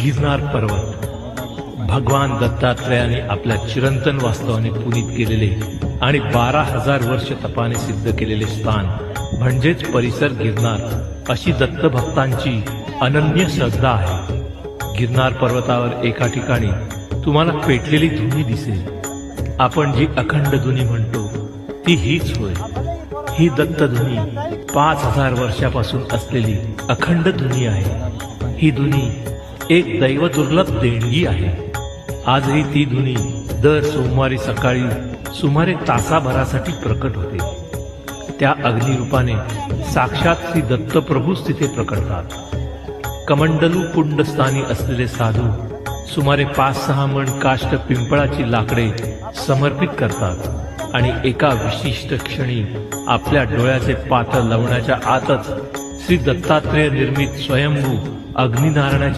गिरनार पर्वत भगवान दत्तात्रेयाने आपल्या चिरंतन वास्तवाने पुनीत केलेले आणि 12,000 वर्ष तपाने सिद्ध केलेले स्थान म्हणजेच परिसर गिरनार अशी दत्तभक्तांची अनन्य श्रद्धा आहे। गिरनार पर्वतावर एका ठिकाणी तुम्हाला पेटलेली धुनी दिसेल। आपण जी अखंड धुनी म्हणतो ती हीच होय। ही दत्तधुनी 5,000 वर्षापासून असलेली अखंड धुनी आहे। ही धुनी एक दैवदुर्लभ देणगी आहे। आजही ती धुनी दर सोमवारी सकाळी सुमारे तासाभरासाठी प्रकट होते। त्या अग्निरूपाने साक्षात श्री दत्तप्रभूच तिथे प्रकटतात। कमंडलू कुंडस्थानी असलेले साधू सुमारे 5-6 मण काष्ट पिंपळाची लाकडे समर्पित करतात आणि एका विशिष्ट क्षणी आपल्या डोळ्याचे पातळ लावण्याच्या आतच श्री दत्तात्रेय निर्मित स्वयंभू अग्निनारायणाची